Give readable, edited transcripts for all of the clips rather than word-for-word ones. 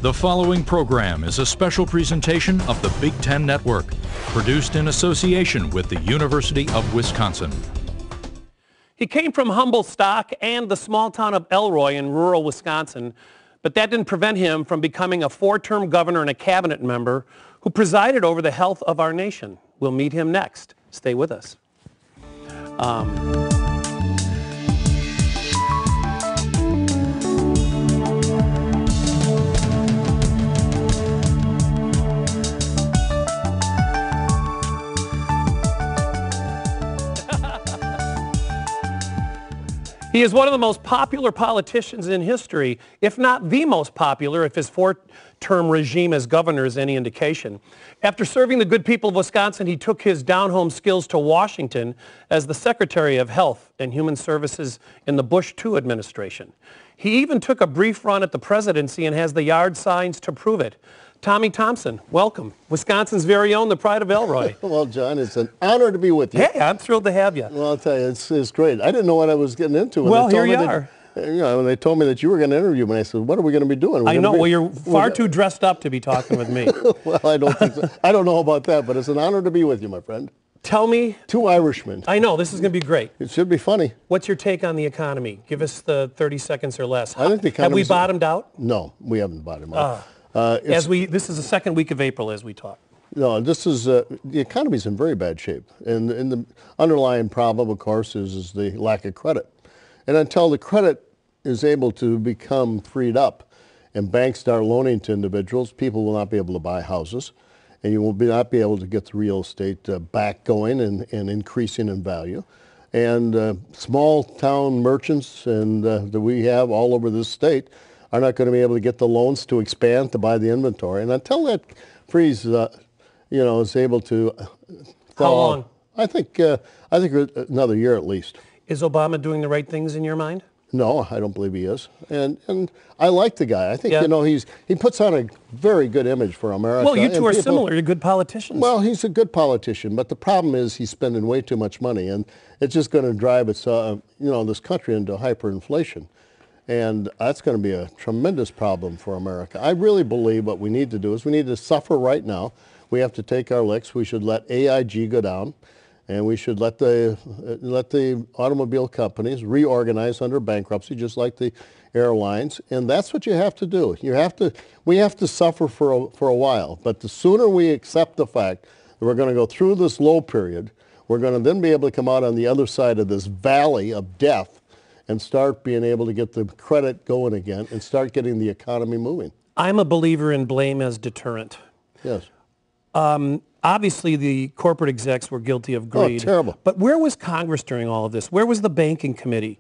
The following program is a special presentation of the Big Ten Network, produced in association with the University of Wisconsin. He came from humble stock and the small town of Elroy in rural Wisconsin, but that didn't prevent him from becoming a four-term governor and a cabinet member who presided over the health of our nation. We'll meet him next. Stay with us. He is one of the most popular politicians in history, if not the most popular, if his four-term regime as governor is any indication. After serving the good people of Wisconsin, he took his down-home skills to Washington as the Secretary of Health and Human Services in the Bush II administration. He even took a brief run at the presidency and has the yard signs to prove it. Tommy Thompson, welcome. Wisconsin's very own, the pride of Elroy. Well, John, it's an honor to be with you. Hey, I'm thrilled to have you. Well, I'll tell you, it's great. I didn't know what I was getting into. Well, here you are. When they told me that you were going to interview me, I said, what are we going to be doing? I know. Well, you're far too dressed up to be talking with me. Well, I don't think so. I don't know about that, but it's an honor to be with you, my friend. Tell me. Two Irishmen. I know. This is going to be great. It should be funny. What's your take on the economy? Give us the 30 seconds or less. I think the economy. Have we bottomed out? No, we haven't bottomed out. This is the second week of April as we talk. No, this is the economy's in very bad shape, and the underlying problem, of course, is the lack of credit. And until the credit is able to become freed up, and banks start loaning to individuals, people will not be able to buy houses, and you will not be able to get the real estate back going and increasing in value. And small town merchants that we have all over this state are not going to be able to get the loans to expand to buy the inventory. And until that freeze, is able to thaw. How long? I think another year at least. Is Obama doing the right things in your mind? No, I don't believe he is. And I like the guy. I think, Yeah. he puts on a very good image for America. Well, you two are similar. You're good politicians. Well, he's a good politician, but the problem is he's spending way too much money, and it's just going to drive this country into hyperinflation. And that's going to be a tremendous problem for America. I really believe what we need to do is we need to suffer right now. We have to take our licks. We should let AIG go down, and we should let the automobile companies reorganize under bankruptcy, just like the airlines. And that's what you have to do. We have to suffer for a while. But the sooner we accept the fact that we're going to go through this low period, we're going to then be able to come out on the other side of this valley of death and start being able to get the credit going again and start getting the economy moving. I'm a believer in blame as deterrent. Yes. Obviously, the corporate execs were guilty of greed. Oh, terrible. But where was Congress during all of this? Where was the banking committee?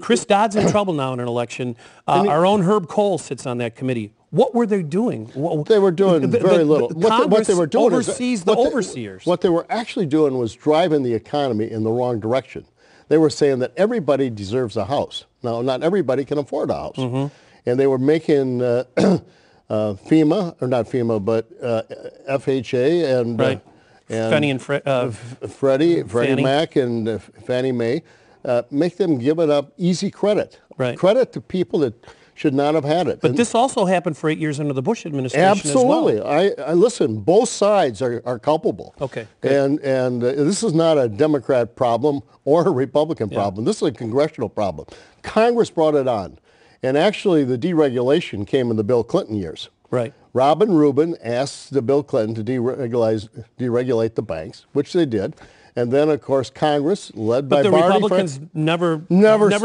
Chris Dodd's in trouble now in an election. Our own Herb Kohl sits on that committee. What were they doing? They were doing very little. What they were doing oversees the overseers. What they were actually doing was driving the economy in the wrong direction. They were saying that everybody deserves a house. Now, not everybody can afford a house. Mm-hmm. And they were making FEMA, or not FEMA, but FHA and, right. and Freddie Mac and Fannie Mae, make them give it up easy credit. Right. Credit to people that should not have had it. But this also happened for 8 years under the Bush administration absolutely. as well. I listen, both sides are culpable. Okay. Good. And this is not a Democrat problem or a Republican problem. This is a congressional problem. Congress brought it on. And actually the deregulation came in the Bill Clinton years. Right. Robin Rubin asked the Bill Clinton to deregulate the banks, which they did. And then, of course, Congress, led by Barney. But the Republicans never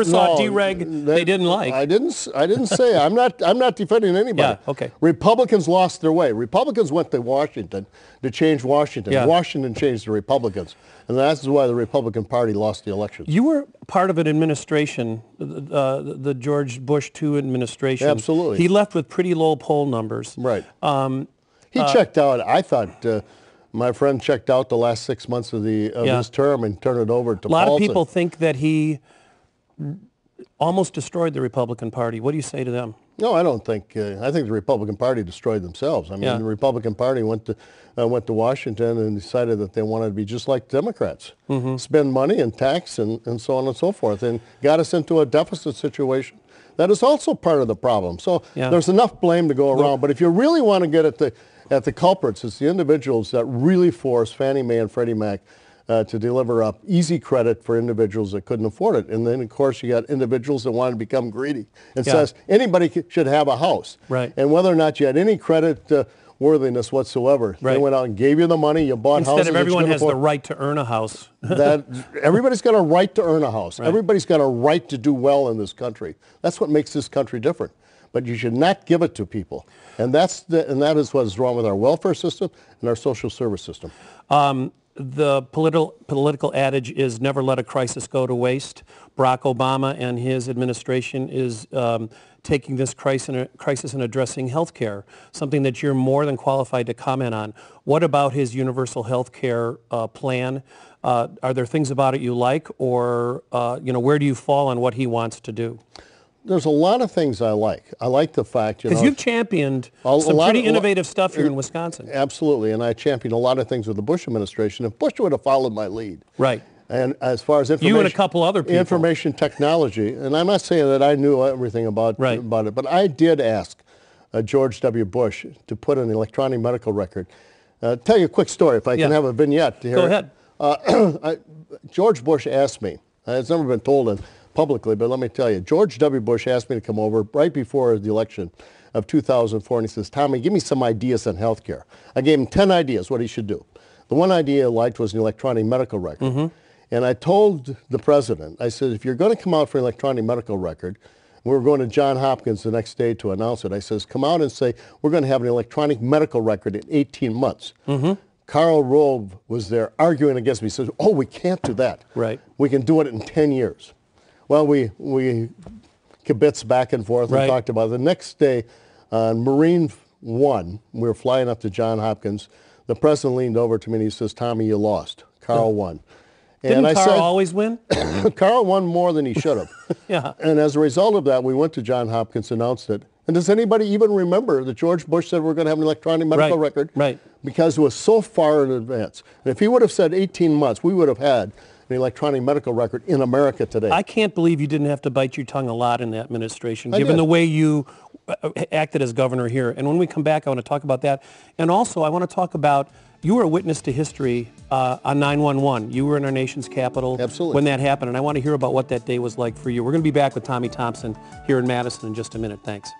saw dereg they didn't like. I didn't say. I'm not defending anybody. Yeah, okay. Republicans lost their way. Republicans went to Washington to change Washington. Yeah. Washington changed the Republicans. And that's why the Republican Party lost the elections. You were part of an administration, the George Bush II administration. Absolutely. He left with pretty low poll numbers. Right. He checked out, I thought, my friend checked out the last 6 months of his term and turned it over to a lot Paulson. of people think that he almost destroyed the Republican Party. What do you say to them? No, I don't think. I think the Republican Party destroyed themselves. I mean, the Republican Party went to Washington and decided that they wanted to be just like Democrats, spend money and tax and so on and so forth, and got us into a deficit situation that is also part of the problem. So there's enough blame to go around. But if you really want to get at the culprits, it's the individuals that really force Fannie Mae and Freddie Mac to deliver up easy credit for individuals that couldn't afford it. And then, of course, you got individuals that want to become greedy and says anybody should have a house. Right. And whether or not you had any credit worthiness whatsoever, they went out and gave you the money, you bought houses. Instead of everyone has the right to earn a house. Everybody's got a right to earn a house. Right. Everybody's got a right to do well in this country. That's what makes this country different. But you should not give it to people. And that is what is wrong with our welfare system and our social service system. The political adage is never let a crisis go to waste. Barack Obama and his administration is taking this crisis and addressing health care, something that you're more than qualified to comment on. What about his universal health care plan? Are there things about it you like, or where do you fall on what he wants to do? There's a lot of things I like. I like the fact, because you've championed some pretty innovative stuff here in Wisconsin. Absolutely, and I championed a lot of things with the Bush administration. If Bush would have followed my lead, right. And as far as information, you and a couple other people, information technology, and I'm not saying that I knew everything about it, but I did ask George W. Bush to put an electronic medical record. Tell you a quick story, if I can have a vignette to hear. Go ahead. George Bush asked me. It's never been told publicly, but let me tell you, George W. Bush asked me to come over right before the election of 2004, and he says, Tommy, give me some ideas on health care. I gave him 10 ideas what he should do. The one idea I liked was an electronic medical record. Mm-hmm. And I told the president, I said, if you're going to come out for an electronic medical record, we were going to Johns Hopkins the next day to announce it. I says, come out and say, we're going to have an electronic medical record in 18 months. Mm-hmm. Karl Rove was there arguing against me. He says, oh, we can't do that. Right. We can do it in 10 years. Well, we kibitzed back and forth and talked about it. The next day on Marine One, we were flying up to Johns Hopkins. The president leaned over to me and he says, Tommy, you lost. Karl won. Didn't Karl always win? Karl won more than he should have. Yeah. And as a result of that, we went to Johns Hopkins, announced it. And does anybody even remember that George Bush said we're going to have an electronic medical record? Right. Because it was so far in advance. And if he would have said 18 months, we would have had an electronic medical record in America today. I can't believe you didn't have to bite your tongue a lot in that administration, given the way you acted as governor here. And when we come back, I want to talk about that. And also, I want to talk about, you were a witness to history on 9/11. You were in our nation's capital when that happened. And I want to hear about what that day was like for you. We're going to be back with Tommy Thompson here in Madison in just a minute. Thanks.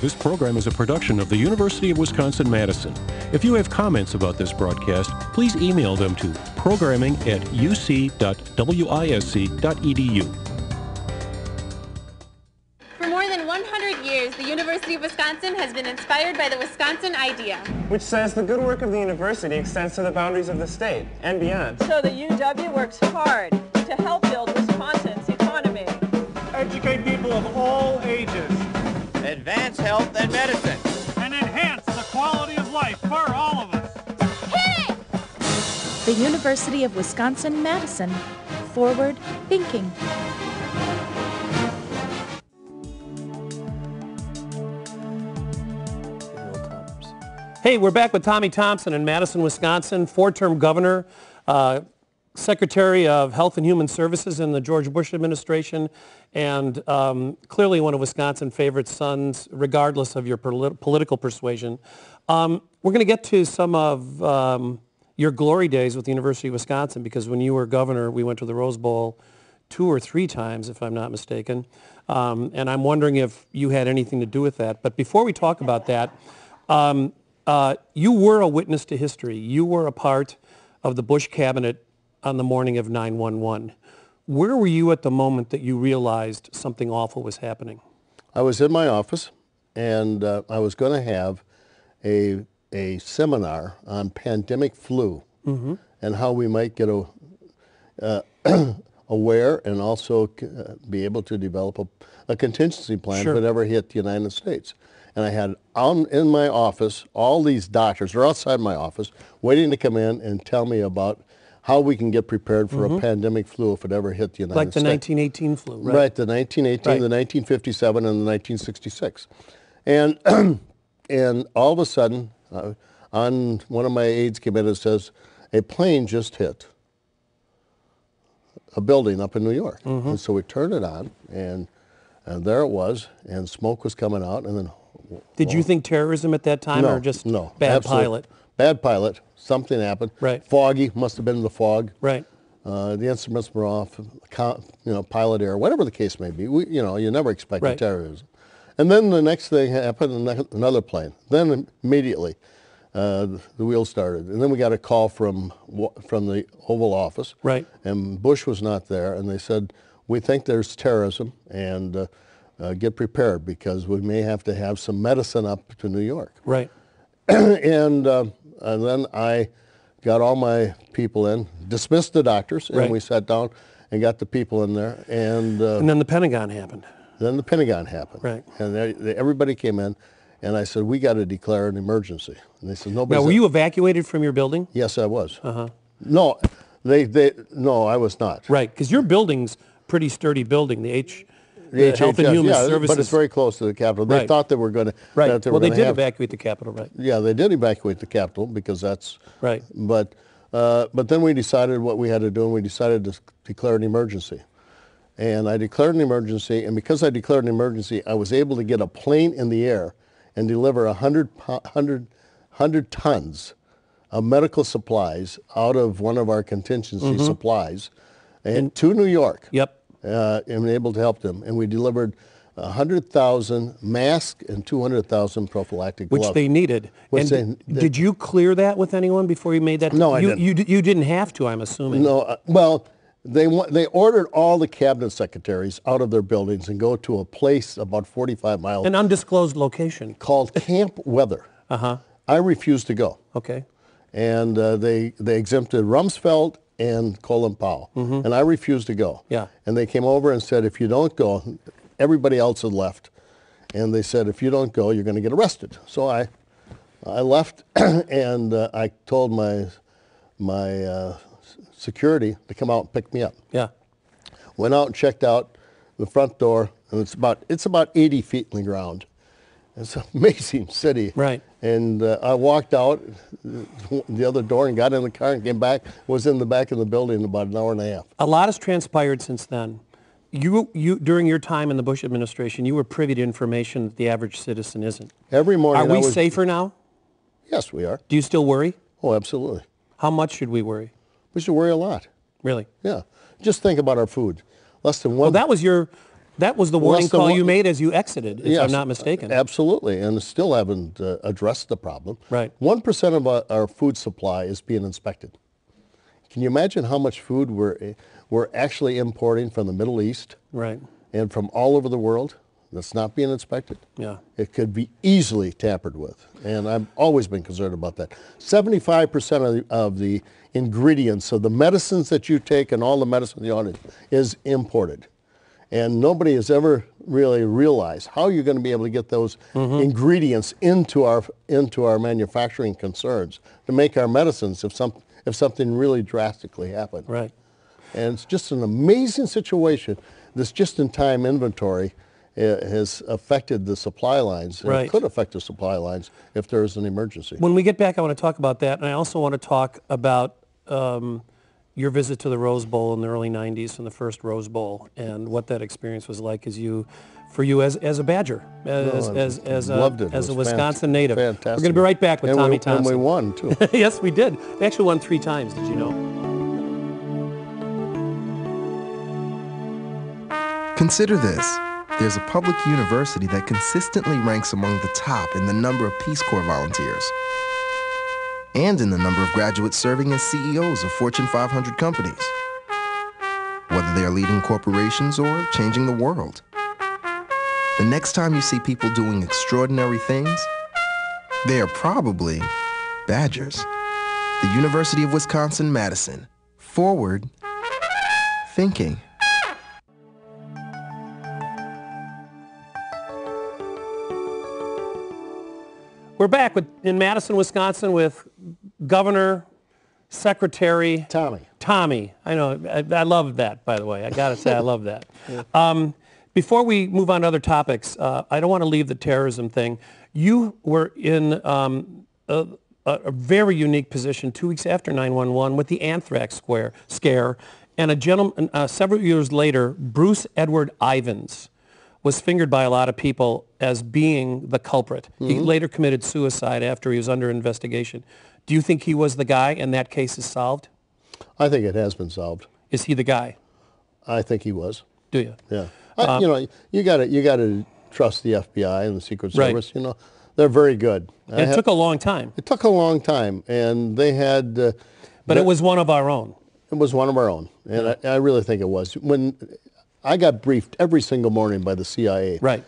This program is a production of the University of Wisconsin-Madison. If you have comments about this broadcast, please email them to programming@uc.wisc.edu. For more than 100 years, the University of Wisconsin has been inspired by the Wisconsin idea, which says the good work of the university extends to the boundaries of the state and beyond. So the UW works hard to help build Wisconsin's economy. Educate people of all ages. Advance health and medicine. And enhance the quality of life for all of us. Hit it! The University of Wisconsin-Madison. Forward thinking. Hey, we're back with Tommy Thompson in Madison, Wisconsin, four-term governor, Secretary of Health and Human Services in the George Bush administration, and clearly one of Wisconsin's favorite sons, regardless of your political persuasion. We're going to get to some of your glory days with the University of Wisconsin, because when you were governor, we went to the Rose Bowl 2 or 3 times, if I'm not mistaken. And I'm wondering if you had anything to do with that. But before we talk about that, you were a witness to history. You were a part of the Bush cabinet on the morning of 9/11. Where were you at the moment that you realized something awful was happening? I was in my office, and I was going to have a seminar on pandemic flu and how we might get aware and also be able to develop a contingency plan if it ever hit the United States. And I had in my office all these doctors, or outside my office, waiting to come in and tell me about how we can get prepared for a pandemic flu if it ever hit the United States. Like the 1918 flu, right? Right, the 1918, the 1957, and the 1966. And, and all of a sudden, on one of my aides came in and says, a plane just hit a building up in New York. Mm-hmm. And so we turned it on, and there it was, and smoke was coming out, and then... Did you think terrorism at that time, or just bad pilot? Bad pilot. Something happened. Right. Foggy, must have been the fog. Right. The instruments were off, pilot error, whatever the case may be. You never expected terrorism. And then the next thing happened, another plane. Then immediately, the wheels started. And then we got a call from the Oval Office. Right. And Bush was not there, and they said, we think there's terrorism, and get prepared because we may have to have some medicine up to New York. Right. And then I got all my people in, dismissed the doctors, and we sat down and got the people in there. And then the Pentagon happened. Then the Pentagon happened. Right. And everybody came in, and I said, we got to declare an emergency. And they said, nobody. Now, were you evacuated from your building? Yes, I was. Uh-huh. No, no, I was not. Right, because your building's pretty sturdy building, the Health and Human Services. But it's very close to the Capitol. They thought they were going to. Right. Well, they did evacuate the Capitol, right? Yeah, they did evacuate the Capitol because that's. Right. But then we decided what we had to do, and we decided to declare an emergency. And I declared an emergency, and because I declared an emergency, I was able to get a plane in the air and deliver 100 tons of medical supplies out of one of our contingency supplies and to New York. Yep. And able to help them. And we delivered 100,000 masks and 200,000 prophylactic gloves. Which they needed. Did you clear that with anyone before you made that? No, I didn't. You didn't have to, I'm assuming. No, well, they ordered all the cabinet secretaries out of their buildings and go to a place about 45 miles. An undisclosed location. Called Camp Weather. Uh-huh. I refused to go. Okay. And they exempted Rumsfeld and Colin Powell, and I refused to go. Yeah. And they came over and said, if you don't go, everybody else had left, and they said, if you don't go, you're going to get arrested. So I left, and I told my security to come out and pick me up. Yeah. Went out and checked out the front door, and it's about 80 feet in the ground. It's an amazing city. Right. And I walked out the other door and got in the car and came back, was in the back of the building in about an hour and a half. A lot has transpired since then. You during your time in the Bush administration, you were privy to information that the average citizen isn't. Every morning. Are we safer now? Yes, we are. Do you still worry? Oh, absolutely. How much should we worry? We should worry a lot. Really? Yeah. Just think about our food. Less than one. Well, that was the warning call you made as you exited, if I'm not mistaken. Absolutely, and still haven't addressed the problem. Right. 1% of our food supply is being inspected. Can you imagine how much food we're actually importing from the Middle East? Right. And from all over the world that's not being inspected? Yeah. It could be easily tampered with, and I've always been concerned about that. 75% of the ingredients of the medicines that you take and all the medicine you order is imported. And nobody has ever really realized how you're going to be able to get those ingredients into our manufacturing concerns to make our medicines if something really drastically happened. Right. And it's just an amazing situation. This just-in-time inventory has affected the supply lines. And it could affect the supply lines if there is an emergency. When we get back, I want to talk about that, and I also want to talk about your visit to the Rose Bowl in the early 90s and the first Rose Bowl and what that experience was like for you as a Badger, as a Wisconsin native. Fantastic. We're going to be right back with Tommy Thompson. And we won, too. Yes, we did. We actually won 3 times, did you know? Consider this. There's a public university that consistently ranks among the top in the number of Peace Corps volunteers and in the number of graduates serving as CEOs of Fortune 500 companies, whether they are leading corporations or changing the world. The next time you see people doing extraordinary things, they are probably Badgers. The University of Wisconsin-Madison. Forward thinking. We're back in Madison, Wisconsin with Governor, Secretary... Tommy. I know. I love that, by the way. I got to say, I love that. Before we move on to other topics, I don't want to leave the terrorism thing. You were in a a very unique position 2 weeks after 9/11 with the Anthrax scare. And a gentleman, several years later, Bruce Edward Ivins was fingered by a lot of people as being the culprit. Mm-hmm. He later committed suicide after he was under investigation. Do you think he was the guy and that case is solved? I think it has been solved. Is he the guy? I think he was. Do you? Yeah. You got to trust the FBI and the Secret Service. Right. You know, they're very good. And it took a long time. It took a long time, and they had. But it was one of our own. It was one of our own, and I really think it was. When I got briefed every single morning by the CIA, right,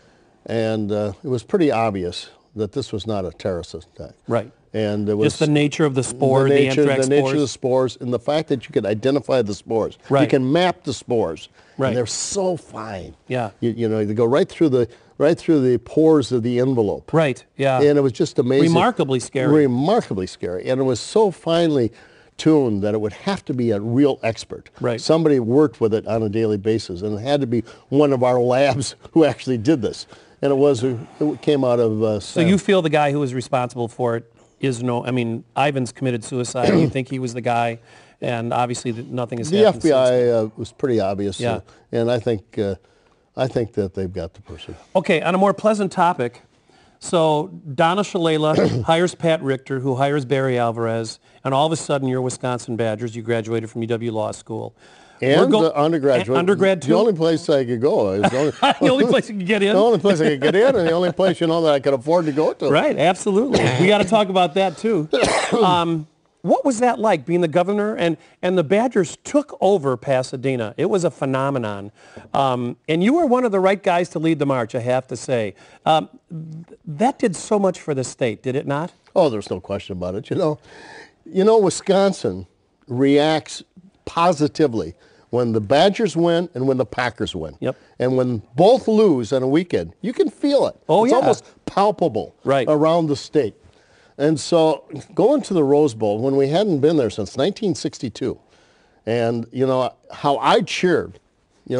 and it was pretty obvious that this was not a terrorist attack, right. And it was just the nature of the spore, the anthrax spores. The nature of the spores, and the fact that you could identify the spores. Right. You can map the spores. Right. And they're so fine. Yeah. You know, they go right through the pores of the envelope. Right. Yeah. And it was just amazing. Remarkably scary. Remarkably scary. And it was so finely tuned that it would have to be a real expert. Right. Somebody worked with it on a daily basis, and it had to be one of our labs who actually did this. And it came out of. So you feel the guy who was responsible for it is Ivins committed suicide. You think he was the guy, and obviously nothing has happened. The FBI was pretty obvious. Yeah. And I think that they've got the person. Okay, on a more pleasant topic, so Donna Shalala hires Pat Richter, who hires Barry Alvarez, and all of a sudden you're Wisconsin Badgers. You graduated from UW Law School. And undergraduate. Undergrad too? The only place I could go. The only place you could get in? The only place I could get in, and the only place, that I could afford to go to. Right, absolutely. We got to talk about that too. What was that like, being the governor? And the Badgers took over Pasadena. It was a phenomenon. And you were one of the right guys to lead the march, I have to say. That did so much for the state, did it not? Oh, there's no question about it. You know, Wisconsin reacts positively when the Badgers win and when the Packers win. Yep. And when both lose on a weekend, you can feel it. Oh, it's yeah. almost palpable around the state. And so going to the Rose Bowl, when we hadn't been there since 1962, and, how I cheered,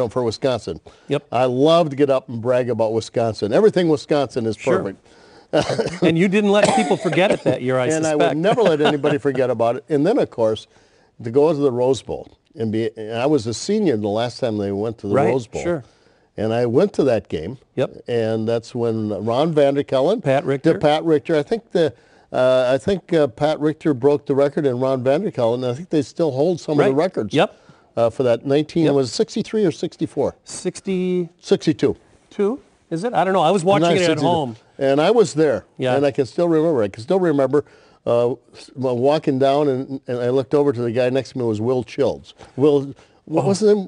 for Wisconsin. Yep. I love to get up and brag about Wisconsin. Everything Wisconsin is perfect. Sure. And you didn't let people forget it that year, I suspect. And I would never let anybody forget about it. And then, of course, to go to the Rose Bowl. And I was a senior the last time they went to the Rose Bowl. Sure. And I went to that game. Yep. And that's when Ron Vanderkellen, Pat Richter. I think Pat Richter broke the record, and Ron Vanderkellen, I think they still hold some of the records. Yep. For that 19, was it 63 or 64? 62. Is it? I don't know. I was watching it at home. And I was there. Yeah. And I can still remember. Walking down, and I looked over to the guy next to me was Will Childs. What was his name?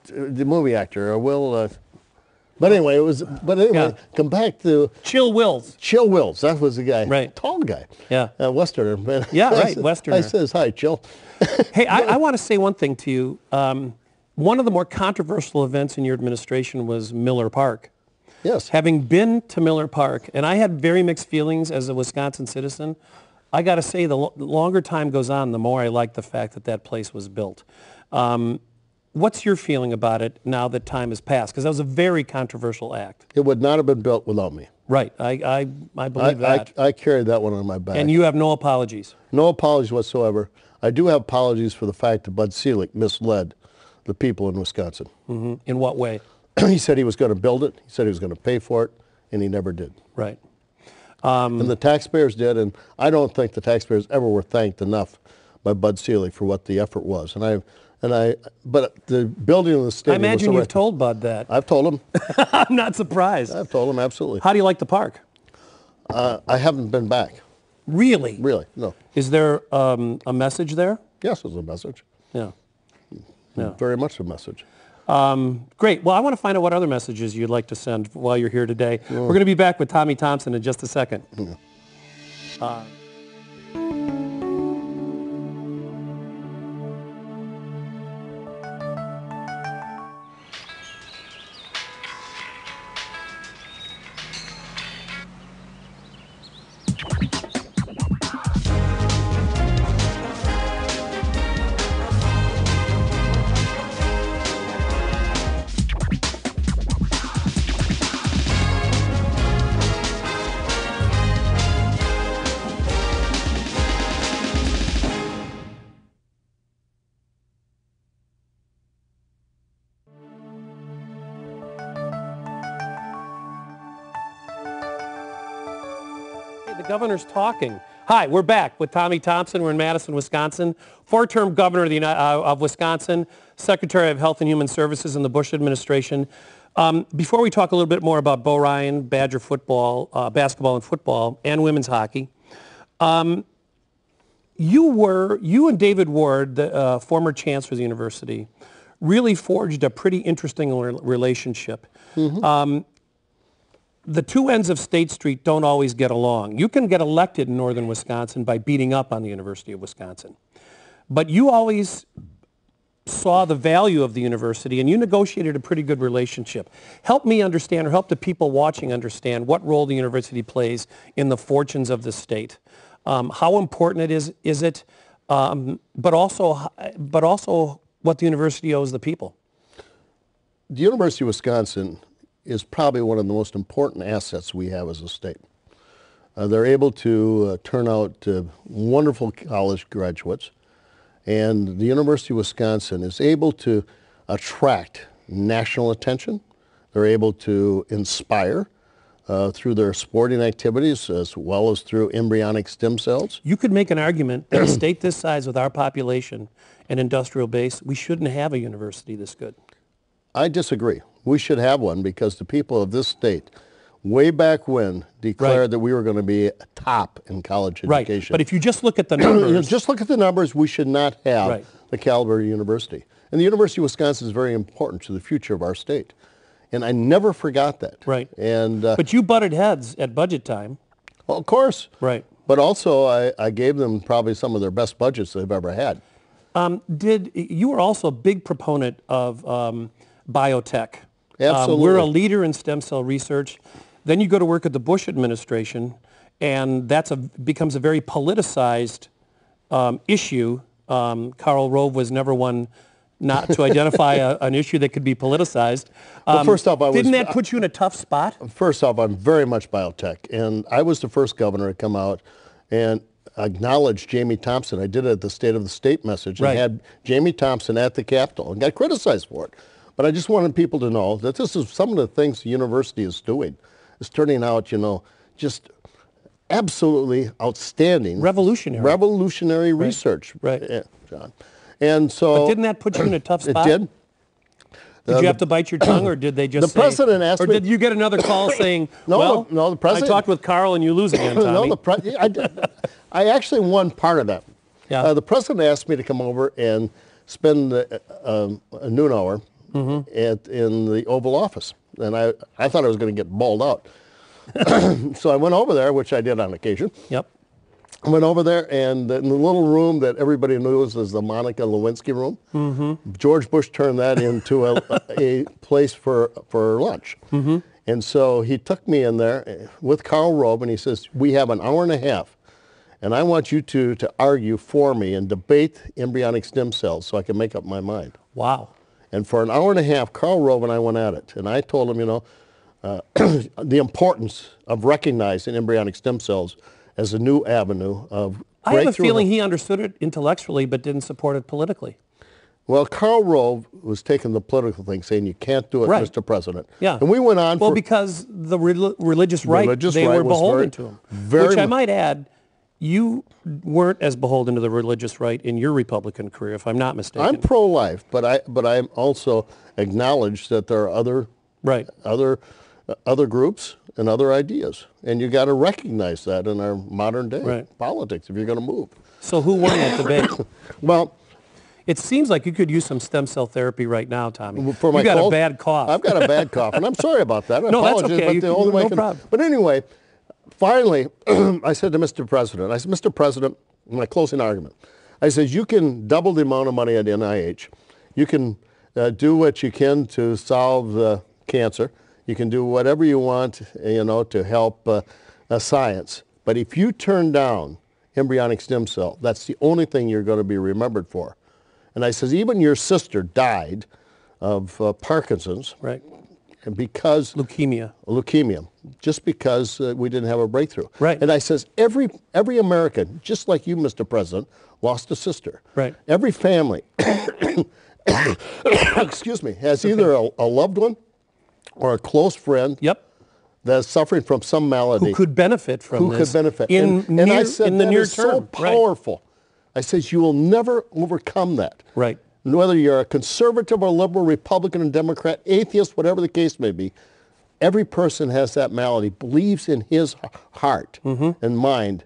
The movie actor, Will. But anyway, come back to Chill Wills. Chill Wills, that was the guy. Right. Tall guy. Yeah. Westerner. Man. Yeah, right, Westerner. I says, hi, Chill. Hey, I want to say one thing to you. One of the more controversial events in your administration was Miller Park. Yes. Having been to Miller Park, and I had very mixed feelings as a Wisconsin citizen, I got to say the longer time goes on, the more I like the fact that place was built. What's your feeling about it now that time has passed? Because that was a very controversial act. It would not have been built without me. Right. I believe that. I carried that one on my back. And you have no apologies? No apologies whatsoever. I do have apologies for the fact that Bud Selig misled the people in Wisconsin. Mm-hmm. In what way? He said he was going to build it. He said he was going to pay for it, and he never did. Right. And the taxpayers did, and I don't think the taxpayers ever were thanked enough by Bud Selig for what the effort was. But the building of the stadium. I imagine you've told Bud that. I've told him. I'm not surprised. I've told him, absolutely. How do you like the park? I haven't been back. Really? Really, no. Is there a message there? Yes, there's a message. Yeah. Very much a message. Great. Well, I want to find out what other messages you'd like to send while you're here today. We're going to be back with Tommy Thompson in just a second. Yeah. The governor's talking. Hi, we're back with Tommy Thompson. We're in Madison, Wisconsin. Four-term governor of Wisconsin, Secretary of Health and Human Services in the Bush administration. Before we talk a little bit more about Bo Ryan, Badger football, basketball and football, and women's hockey, you and David Ward, the former chancellor of the university, really forged a pretty interesting relationship. Mm-hmm. The two ends of State Street don't always get along. You can get elected in northern Wisconsin by beating up on the University of Wisconsin. But you always saw the value of the university, and you negotiated a pretty good relationship. Help me understand, or help the people watching understand, what role the university plays in the fortunes of the state. How important is it, but also what the university owes the people. The University of Wisconsin is probably one of the most important assets we have as a state. They're able to turn out wonderful college graduates, and the University of Wisconsin is able to attract national attention. They're able to inspire through their sporting activities as well as through embryonic stem cells. You could make an argument that a state this size with our population and industrial base, we shouldn't have a university this good. I disagree. We should have one because the people of this state, way back when, declared that we were going to be top in college education. Right, but if you just look at the numbers. Just look at the numbers, we should not have the caliber of university. And the University of Wisconsin is very important to the future of our state. And I never forgot that. Right. And but you butted heads at budget time. Well, of course. Right. But also, I gave them probably some of their best budgets they've ever had. You were also a big proponent of biotech. Absolutely. We're a leader in stem cell research. Then you go to work at the Bush administration, and becomes a very politicized issue. Karl Rove was never one not to identify an issue that could be politicized. Well, first off, didn't that put you in a tough spot? First off, I'm very much biotech, and I was the first governor to come out and acknowledge Jamie Thompson. I did it at the State of the State message and had Jamie Thompson at the Capitol and got criticized for it. But I just wanted people to know that this is some of the things the university is doing. It's turning out, just absolutely outstanding. Revolutionary research. Right. Yeah, John. And so. But didn't that put you in a tough spot? It did. Did you have to bite your tongue, or did they just the president asked or me, did you get another call saying, no, the president, I talked with Carl and you lose again, Tommy? I actually won part of that. Yeah. The president asked me to come over and spend a noon hour in the Oval Office. And I thought I was going to get bawled out. So I went over there, which I did on occasion. Yep. I went over there, and in the little room that everybody knew was the Monica Lewinsky room, George Bush turned that into a place for lunch. And so he took me in there with Karl Rove, and he says, we have an hour and a half, and I want you two to argue for me and debate embryonic stem cells so I can make up my mind. Wow. And for an hour and a half, Karl Rove and I went at it. And I told him, the importance of recognizing embryonic stem cells as a new avenue of breakthrough. I have a feeling he understood it intellectually but didn't support it politically. Well, Karl Rove was taking the political thing, saying you can't do it, Mr. President. Yeah. And we went on well, because the religious right, they were beholden to him. Which I might add, you weren't as beholden to the religious right in your Republican career, if I'm not mistaken. I'm pro-life, but I also acknowledge that there are other groups and other ideas, and you got to recognize that in our modern day politics if you're going to move. So who won that debate? Well, it seems like you could use some stem cell therapy right now, Tommy. For my you got cold, a bad cough. I've got a bad cough, and I'm sorry about that. I apologize, that's okay. But the only way no problem. But anyway, finally, I said to Mr. President, Mr. President, my closing argument, I said, you can double the amount of money at NIH. You can do what you can to solve cancer. You can do whatever you want, to help science. But if you turn down embryonic stem cell, that's the only thing you're going to be remembered for. And I says, even your sister died of Parkinson's. Right. And because leukemia, just because we didn't have a breakthrough. Right. And I says, every American, just like you, Mr. President, lost a sister. Right. Every family, excuse me, has either a loved one or a close friend that's suffering from some malady. Who could benefit from this. Who could benefit. And I said in the that near is so term. powerful. Right. I said you will never overcome that. Right. Whether you're a conservative or liberal, Republican and Democrat, atheist, whatever the case may be, every person has that malady, believes in his heart and mind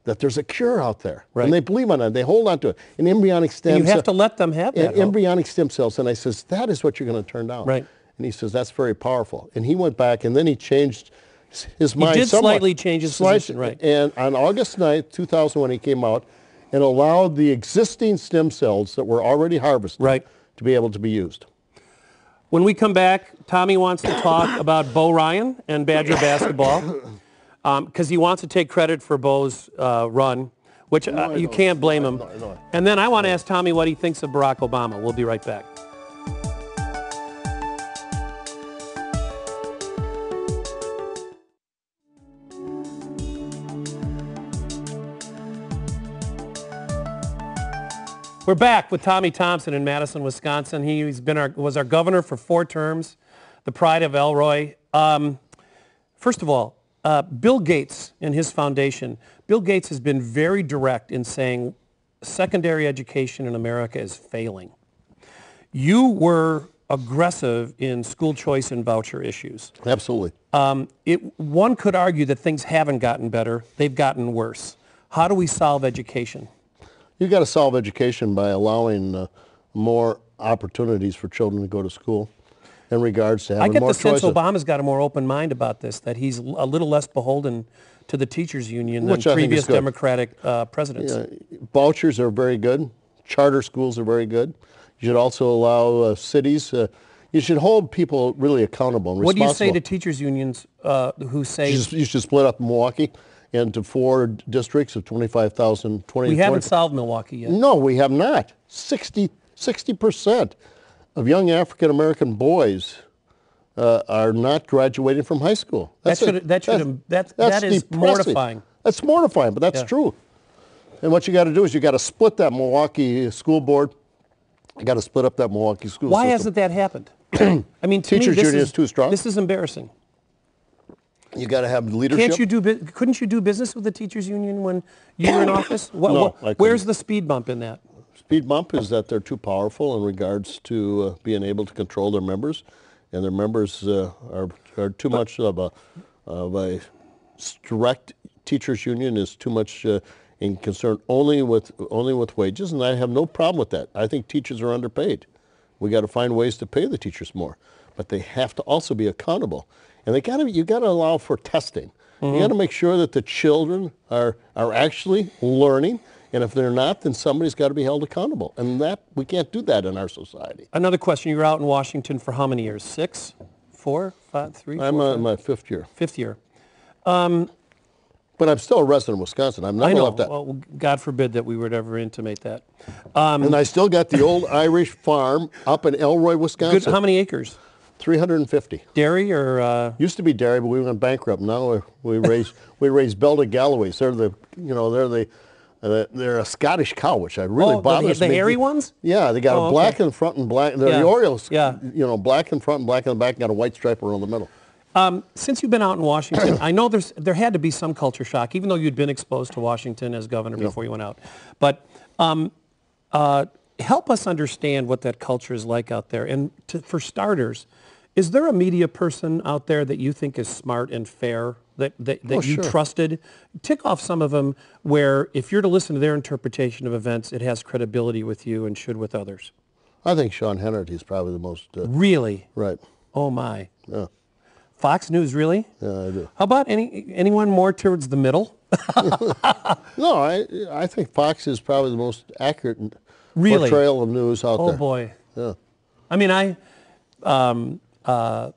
that there's a cure out there. Right. And they believe on it. They hold on to it. And embryonic stem cells. You have to let them have that. Embryonic stem cells. And I says, that is what you're going to turn down. Right. And he says, that's very powerful. And he went back and then he changed his mind. He did somewhat. slightly change his position, right. And on August 9th, 2001, he came out and allowed the existing stem cells that were already harvested to be able to be used. When we come back, Tommy wants to talk about Bo Ryan and Badger basketball because he wants to take credit for Bo's run, which you can't blame him. And then I want to ask Tommy what he thinks of Barack Obama. We'll be right back. We're back with Tommy Thompson in Madison, Wisconsin. He's been was our governor for 4 terms, the pride of Elroy. First of all, Bill Gates and his foundation. Bill Gates has been very direct in saying secondary education in America is failing. You were aggressive in school choice and voucher issues. Absolutely. One could argue that things haven't gotten better, they've gotten worse. How do we solve education? You've got to solve education by allowing more opportunities for children to go to school in regards to having more choices. I get the sense Obama's got a more open mind about this, that he's a little less beholden to the teachers union than previous Democratic presidents. Yeah, vouchers are very good. Charter schools are very good. You should also allow cities, you should hold people really accountable and responsible. What do you say to teachers unions who say... You should split up Milwaukee into 4 districts of 25,000. We haven't solved Milwaukee yet. No, we have not. 60% of young African-American boys are not graduating from high school. That is mortifying. That's mortifying, but that's true. And what you got to do is you got to split that Milwaukee school board. You got to split up that Milwaukee school Why system. hasn't that happened? I mean, to teachers me, union is too strong. This is embarrassing. You got to have leadership. Couldn't you do business with the teachers union when you were in office? No, where's the speed bump in that? Speed bump is that they're too powerful in regards to being able to control their members, and their members are too much of a direct teachers union is too much in concern only with wages, and I have no problem with that. I think teachers are underpaid. We got to find ways to pay the teachers more, but they have to also be accountable. And you got to allow for testing. You got to make sure that the children are actually learning, and if they're not, then somebody's got to be held accountable. And that we can't do that in our society. Another question: you were out in Washington for how many years? 6, 4, 5, 3? I'm in my 5th year. 5th year. But I'm still a resident of Wisconsin. I've never left that. Well, God forbid that we would ever intimate that. And I still got the old Irish farm up in Elroy, Wisconsin. Good, how many acres? 350. Dairy or used to be dairy, but we went bankrupt. Now we raise Belted Galloways. They're a Scottish cow, which really bothers me. The hairy ones? Yeah, they got a black in front and black. They're the Orioles. Yeah. Black in front and black in the back, and got a white stripe around the middle. Since you've been out in Washington, I know there had to be some culture shock, even though you'd been exposed to Washington as governor before you went out. But help us understand what that culture is like out there. And for starters, is there a media person out there that you think is smart and fair, that you trusted? Tick off some of them where if you're to listen to their interpretation of events, it has credibility with you and should with others. I think Sean Hannity is probably the most... Really? Right. Oh, my. Yeah. Fox News, really? Yeah, I do. How about anyone more towards the middle? No, I think Fox is probably the most accurate portrayal of news out there. Oh, boy. Yeah. I mean, I'm not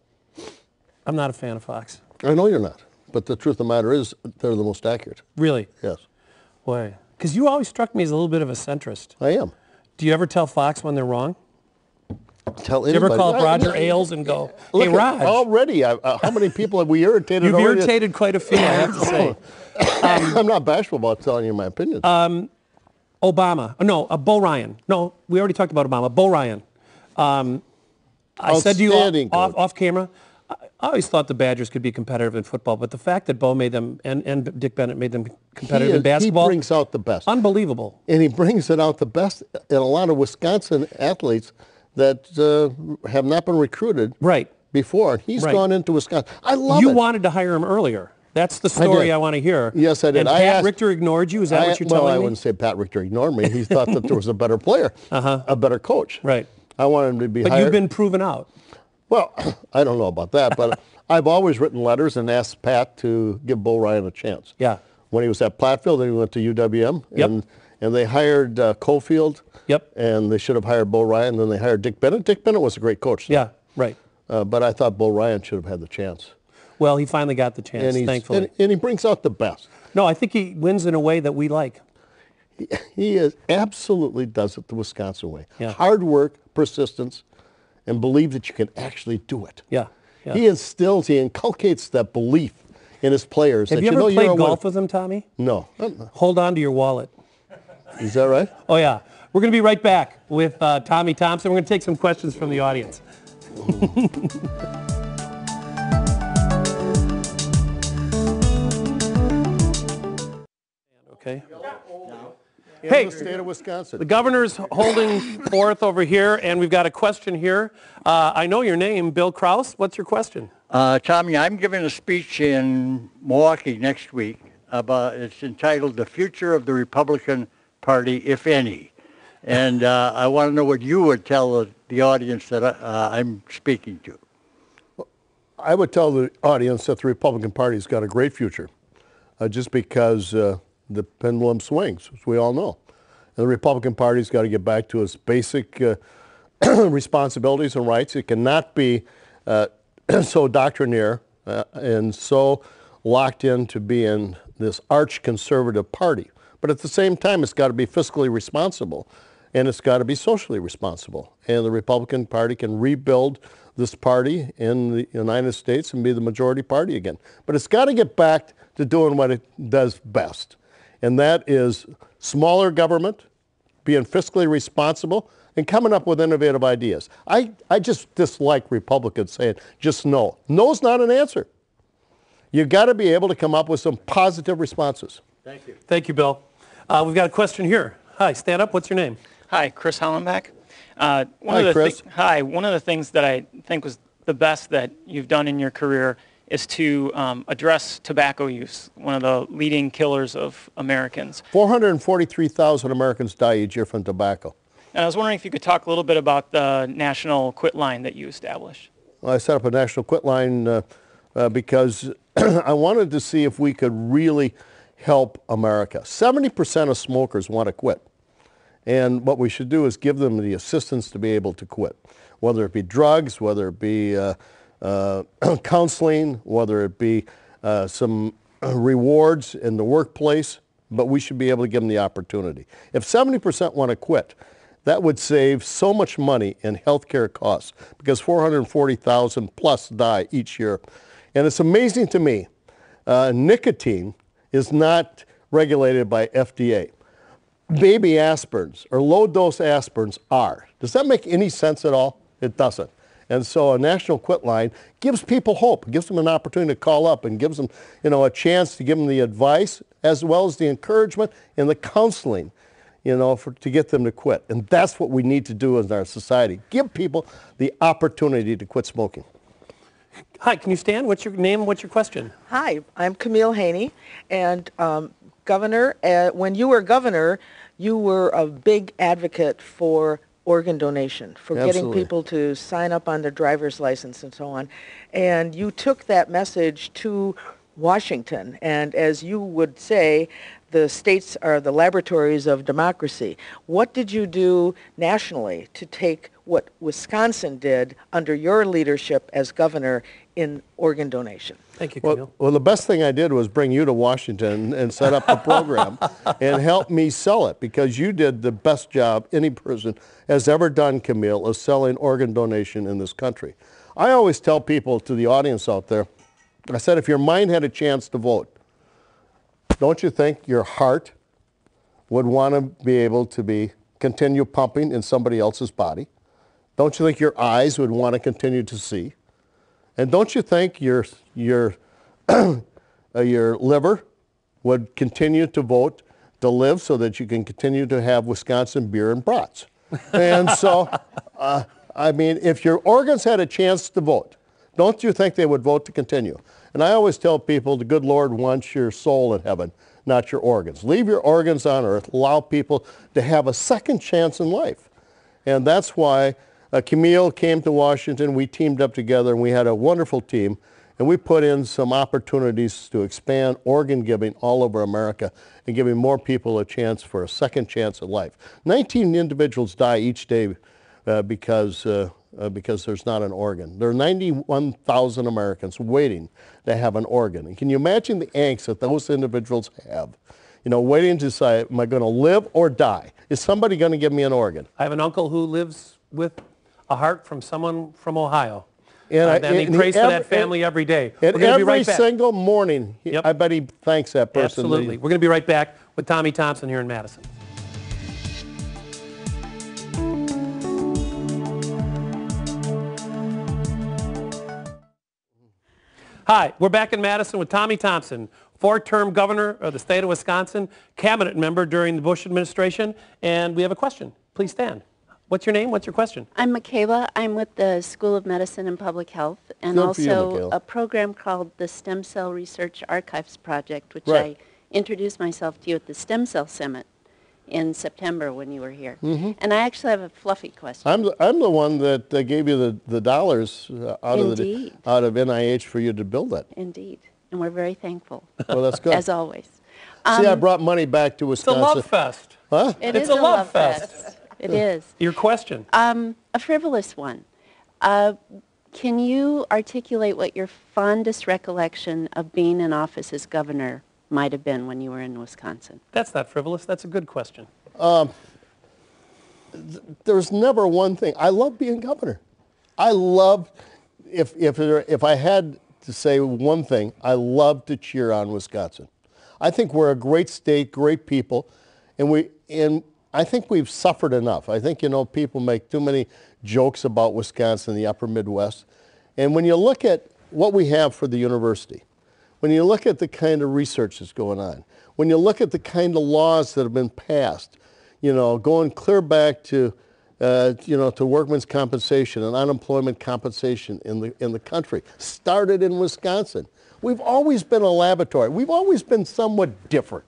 a fan of Fox. I know you're not, but the truth of the matter is they're the most accurate. Really? Yes. Boy, because you always struck me as a little bit of a centrist. I am. Do you ever tell Fox when they're wrong? Tell anybody. Do you ever call up Roger Ailes and go, "Hey, Raj"? Already, how many people have we irritated? You've irritated quite a few, I have to say. I'm not bashful about telling you my opinion. Obama. No, Bo Ryan. No, we already talked about Obama. Bo Ryan. I said to you off camera, I always thought the Badgers could be competitive in football, but the fact that Bo made them and Dick Bennett made them competitive in basketball, he brings out the best. Unbelievable. And he brings it out the best in a lot of Wisconsin athletes that have not been recruited before. He's gone into Wisconsin. I love it. You wanted to hire him earlier. That's the story I want to hear. Yes, I did. And Pat Richter ignored you? Is that what you're telling me? Well, I wouldn't say Pat Richter ignored me. He thought that there was a better player, a better coach. Right. I wanted him to be hired. But you've been proven out. Well, I don't know about that, but I've always written letters and asked Pat to give Bo Ryan a chance. Yeah. When he was at Platteville, then he went to UWM, and they hired Cofield, and they should have hired Bo Ryan, then they hired Dick Bennett. Dick Bennett was a great coach. Yeah, right. But I thought Bo Ryan should have had the chance. Well, he finally got the chance, thankfully. And he brings out the best. No, I think he wins in a way that we like. He absolutely does it the Wisconsin way. Yeah. Hard work, persistence, and believe that you can actually do it. Yeah. He inculcates that belief in his players. Have you ever played golf with him, Tommy? No. Hold on to your wallet. Is that right? Oh, yeah. We're going to be right back with Tommy Thompson. We're going to take some questions from the audience. Okay. Hey, the state of Wisconsin. The governor's holding forth over here, and we've got a question here. I know your name, Bill Kraus. What's your question? Tommy, I'm giving a speech in Milwaukee next week about, it's entitled "The Future of the Republican Party, If Any." And I want to know what you would tell the audience that I'm speaking to. I would tell the audience that the Republican Party's got a great future, just because the pendulum swings, as we all know. And the Republican Party's got to get back to its basic responsibilities and rights. It cannot be so doctrinaire and so locked into being this arch-conservative party. But at the same time, it's got to be fiscally responsible, and it's got to be socially responsible. And the Republican Party can rebuild this party in the United States and be the majority party again. But it's got to get back to doing what it does best. And that is smaller government, being fiscally responsible, and coming up with innovative ideas. I just dislike Republicans saying just no. No's not an answer. You've got to be able to come up with some positive responses. Thank you. Thank you, Bill. We've got a question here. Hi, stand up. What's your name? Hi, Chris Hollenbach. Hi, Chris. Hi. One of the things that I think was the best that you've done in your career is to address tobacco use, one of the leading killers of Americans. 443,000 Americans die each year from tobacco. And I was wondering if you could talk a little bit about the National Quit Line that you established. Well, I set up a National Quit Line because I wanted to see if we could really help America. 70% of smokers want to quit. And what we should do is give them the assistance to be able to quit, whether it be drugs, whether it be counseling, whether it be some rewards in the workplace, but we should be able to give them the opportunity. If 70% want to quit, that would save so much money in healthcare costs, because 440,000 plus die each year. And it's amazing to me, nicotine is not regulated by FDA. Baby aspirins or low-dose aspirins are. Does that make any sense at all? It doesn't. And so a National Quit Line gives people hope, gives them an opportunity to call up, and gives them, a chance to give them the advice as well as the encouragement and the counseling, to get them to quit. And that's what we need to do in our society. Give people the opportunity to quit smoking. Hi, can you stand? What's your name? What's your question? Hi, I'm Camille Haney, and Governor, when you were governor, you were a big advocate for organ donation, for getting people to sign up on their driver's license and so on. And you took that message to Washington, and as you would say, the states are the laboratories of democracy. What did you do nationally to take what Wisconsin did under your leadership as governor in organ donation? Thank you, Camille. Well, the best thing I did was bring you to Washington and set up the program and help me sell it, because you did the best job any person has ever done, Camille, of selling organ donation in this country. I always tell people, to the audience out there, I said, if your mind had a chance to vote, don't you think your heart would want to be able to continue pumping in somebody else's body? Don't you think your eyes would want to continue to see? And don't you think your liver would continue to vote to live so that you can continue to have Wisconsin beer and brats? And so, I mean, if your organs had a chance to vote, don't you think they would vote to continue? And I always tell people the good Lord wants your soul in heaven, not your organs. Leave your organs on earth. Allow people to have a second chance in life. And that's why Camille came to Washington. We teamed up together, and we had a wonderful team. And we put in some opportunities to expand organ giving all over America and giving more people a chance for a second chance at life. 19 individuals die each day because there's not an organ. There are 91,000 Americans waiting to have an organ. And can you imagine the angst that those individuals have? You know, waiting to decide, am I going to live or die? Is somebody going to give me an organ? I have an uncle who lives with a heart from someone from Ohio. And he prays for that family every day. And every single morning, I bet he thanks that person. Absolutely. We're going to be right back with Tommy Thompson here in Madison. Hi, we're back in Madison with Tommy Thompson, four-term governor of the state of Wisconsin, cabinet member during the Bush administration, and we have a question. Please stand. What's your name? What's your question? I'm Michaela. I'm with the School of Medicine and Public Health, and also a program called the Stem Cell Research Archives Project, which I introduced myself to you at the Stem Cell Summit in September when you were here. And I actually have a fluffy question. I'm the one that gave you the dollars out of NIH for you to build that. Indeed, and we're very thankful. Well, that's good. As always. See, I brought money back to Wisconsin. It's a love fest. Huh? It's a love fest. It is. Your question? A frivolous one. Can you articulate what your fondest recollection of being in office as governor might have been when you were in Wisconsin? That's not frivolous. That's a good question. There's never one thing. I love being governor. I love, if I had to say one thing, I love to cheer on Wisconsin. I think we're a great state, great people, and I think we've suffered enough. I think, you know, people make too many jokes about Wisconsin, the upper Midwest. And when you look at what we have for the university, when you look at the kind of research that's going on, when you look at the kind of laws that have been passed, you know, going clear back to, you know, to workmen's compensation and unemployment compensation in the country, started in Wisconsin. We've always been a laboratory. We've always been somewhat different.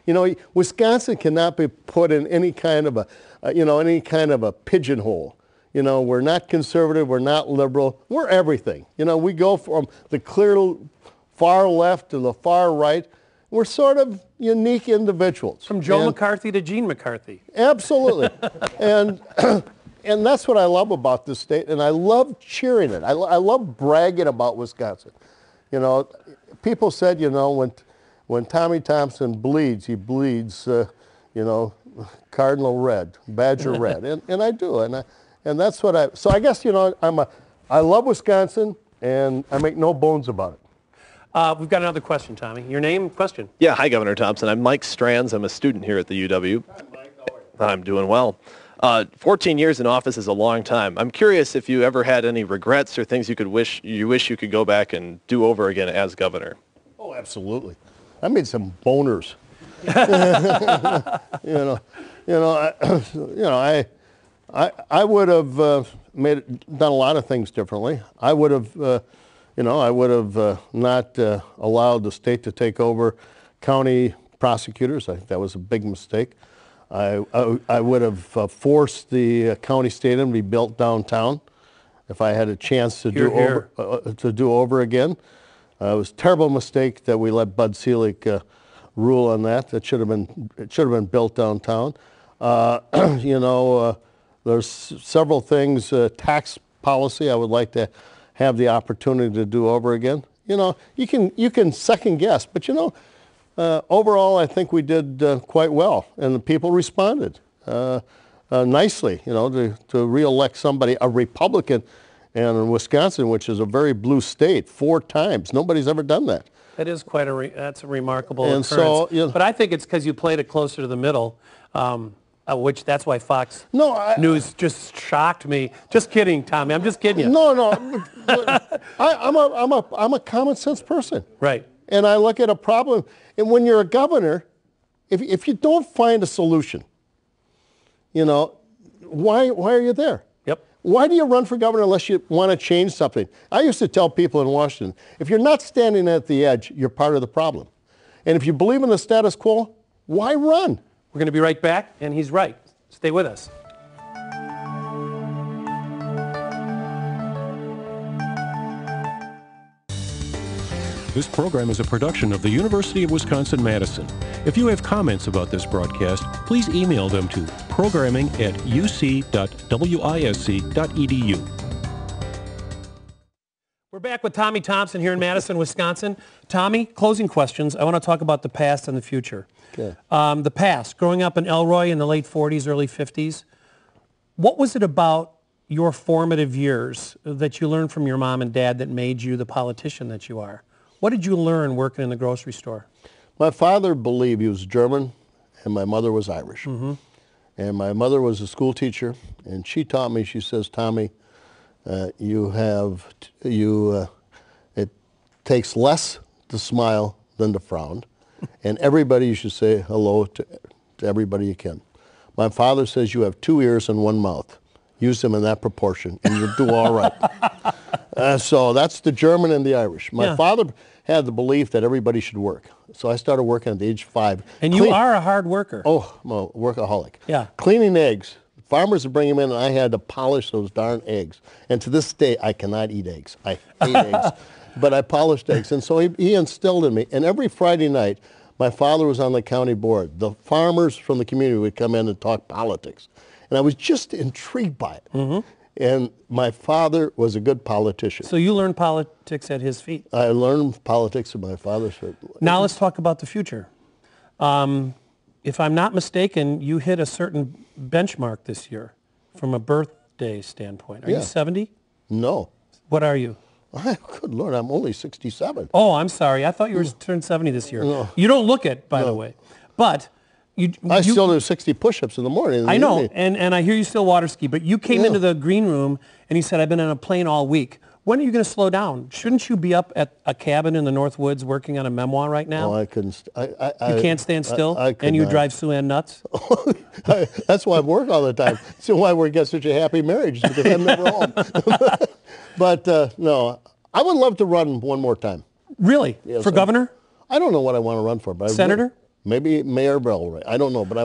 You know, Wisconsin cannot be put in any kind of a pigeonhole. You know, we're not conservative, we're not liberal, we're everything. You know, we go from the clear far left to the far right. We're sort of unique individuals. From Joe McCarthy to Gene McCarthy. Absolutely. and that's what I love about this state, and I love cheering it. I love bragging about Wisconsin. You know, people said, you know, when Tommy Thompson bleeds, he bleeds, you know, cardinal red, badger red, and I do, and that's what so I guess, you know, I love Wisconsin, and I make no bones about it. We've got another question, Tommy. Your name, question. Yeah, hi, Governor Thompson. I'm Mike Strands. I'm a student here at the UW. Hi, Mike. How are you? I'm doing well. 14 years in office is a long time. I'm curious if you ever had any regrets or things you wish you could go back and do over again as governor. Oh, absolutely. I made some boners. I would have done a lot of things differently. I would have, not allowed the state to take over county prosecutors. I think that was a big mistake. I would have forced the county stadium to be built downtown if I had a chance to do over again. It was a terrible mistake that we let Bud Selig rule on that. It should have been built downtown. There's several things. Tax policy I would like to have the opportunity to do over again. You know, you can second guess, but you know, overall I think we did quite well, and the people responded nicely. You know, to re-elect somebody, a Republican, and in Wisconsin, which is a very blue state, 4 times. Nobody's ever done that. That is quite that's a remarkable occurrence. So, you know, but I think it's because you played it closer to the middle. which that's why Fox News just shocked me. Just kidding, Tommy. I'm just kidding you. No. I'm a common sense person. Right. And I look at a problem. And when you're a governor, if you don't find a solution, you know, why are you there? Yep. Why do you run for governor unless you want to change something? I used to tell people in Washington, if you're not standing at the edge, you're part of the problem. And if you believe in the status quo, why run? We're going to be right back, and he's right. Stay with us. This program is a production of the University of Wisconsin-Madison. If you have comments about this broadcast, please email them to programming@uc.wisc.edu. We're back with Tommy Thompson here in Madison, Wisconsin. Tommy, closing questions. I want to talk about the past and the future. Okay. The past, growing up in Elroy in the late 40s, early 50s, what was it about your formative years that you learned from your mom and dad that made you the politician that you are? What did you learn working in the grocery store? My father believed, he was German, and my mother was Irish. Mm-hmm. And my mother was a school teacher, and she taught me, she says, Tommy, it takes less to smile than to frown, and everybody you should say hello to everybody you can. My father says you have 2 ears and 1 mouth. Use them in that proportion, and you'll do all right. So that's the German and the Irish. My father had the belief that everybody should work. So I started working at the age of 5. And you are a hard worker. Oh, I'm a workaholic. Yeah. Cleaning eggs. Farmers would bring them in, and I had to polish those darn eggs. And to this day, I cannot eat eggs. I hate eggs. But I polished eggs. And so he instilled in me. And every Friday night, my father was on the county board. The farmers from the community would come in and talk politics. And I was just intrigued by it. Mm-hmm. And my father was a good politician. So you learned politics at his feet. I learned politics at my father's feet. Now let's talk about the future. If I'm not mistaken, you hit a certain benchmark this year from a birthday standpoint. Are you 70? No. What are you? Good Lord, I'm only 67. Oh, I'm sorry. I thought you were turned 70 this year. No. You don't look it, by the way. But I still do 60 push-ups in the morning. I know, and I hear you still water ski, but you came into the green room and you said, I've been on a plane all week. When are you going to slow down? Shouldn't you be up at a cabin in the North Woods working on a memoir right now? Oh, I couldn't. You can't stand still? I could and you not. drive Sue Ann nuts? That's why I work all the time. That's why we got such a happy marriage, because I'm never home. But no, I would love to run one more time. Really? Yes, for governor? I don't know what I want to run for. But Senator? Maybe Mayor Bellray. I don't know, but I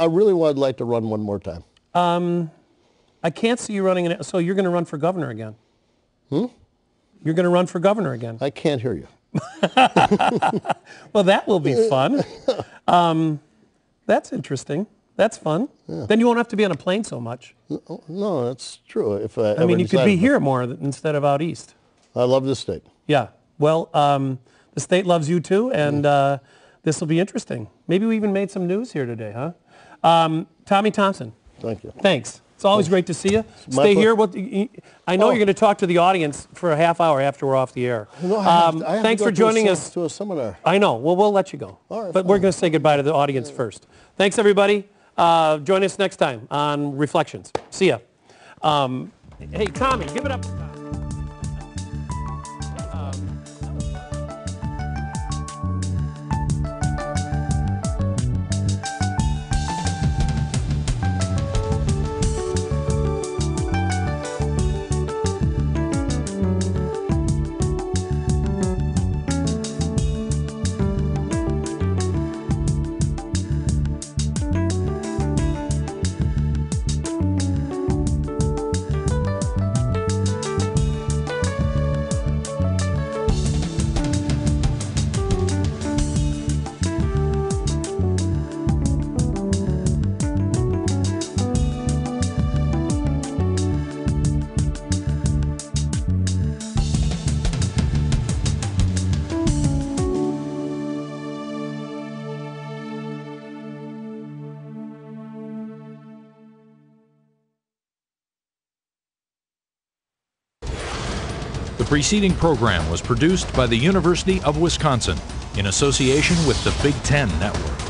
really would like to run one more time. I can't see you running, so you're going to run for governor again. Hmm? You're going to run for governor again. I can't hear you. Well, that will be fun. That's interesting. That's fun. Yeah. Then you won't have to be on a plane so much. No, that's true. If I mean, you could be here more instead of out east. I love this state. Yeah. Well, the state loves you too, and this will be interesting. Maybe we even made some news here today, huh? Tommy Thompson. Thank you. Thanks. It's always great to see you. Stay here. I know you're going to talk to the audience for a half hour after we're off the air. No, I have thanks to go for joining us. To a seminar. I know. Well, we'll let you go. All right, but we're going to say goodbye to the audience first. Thanks, everybody. Join us next time on Reflections. See ya. Hey, Tommy, give it up. The preceding program was produced by the University of Wisconsin in association with the Big Ten Network.